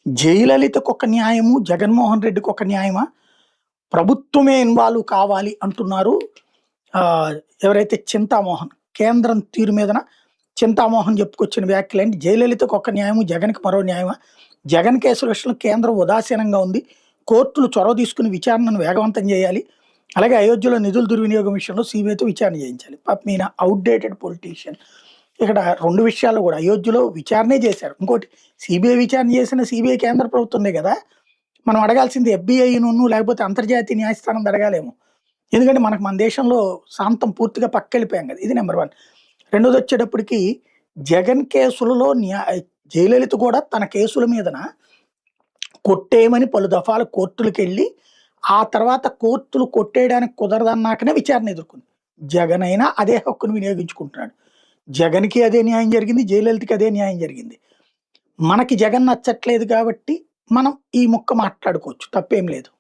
జయలలితకు ఒక న్యాయము, జగన్మోహన్ రెడ్డికి ఒక న్యాయమా? ప్రభుత్వమే ఇన్వాల్వ్ కావాలి అంటున్నారు. ఎవరైతే చింతామోహన్, కేంద్రం తీరు మీదన చింతామోహన్ చెప్పుకొచ్చిన వ్యాఖ్యలేంటి? జయలలితకు ఒక న్యాయము, జగన్‌కి మరో న్యాయమా? జగన్ కేసుల విషయంలో కేంద్రం ఉదాసీనంగా ఉంది. కోర్టులు చొరవ తీసుకుని విచారణను వేగవంతం చేయాలి. అలాగే అయోధ్యలో నిధుల దుర్వినియోగం విషయంలో సీబీఐతో విచారణ చేయించాలి. పాపం ఈయన ఔట్‌డేటెడ్ పొలిటీషియన్. ఇక్కడ 2 విషయాల్లో కూడా అయోధ్యలో విచారణే చేశారు. ఇంకోటి సీబీఐ విచారణ చేసిన సీబీఐ కేంద్ర ప్రభుత్వందే కదా! మనం అడగాల్సింది ఎఫ్‌బీఐనును లేకపోతే అంతర్జాతీయ న్యాయస్థానం అడగాలేమో. ఎందుకంటే మనకు మన దేశంలో సాంతం పూర్తిగా పక్కకెళ్ళిపోయాం కదా! ఇది నంబర్ 1. రెండోదొచ్చేటప్పటికి జగన్ కేసులలో జయలలిత కూడా తన కేసుల మీదన కొట్టేయమని పలు దఫాలు కోర్టులకెళ్ళి, ఆ తర్వాత కోర్టులు కొట్టేయడానికి కుదరదన్నాకనే విచారణ ఎదుర్కొంది. జగన్ అయినా అదే హక్కును వినియోగించుకుంటున్నాడు. జగన్‌కి అదే న్యాయం జరిగింది. జయలలితకి అదే న్యాయం జరిగింది. మనకి జగన్ నచ్చట్లేదు కాబట్టి మనం ఈ ముక్క మాట్లాడుకోవచ్చు. తప్పేం లేదు.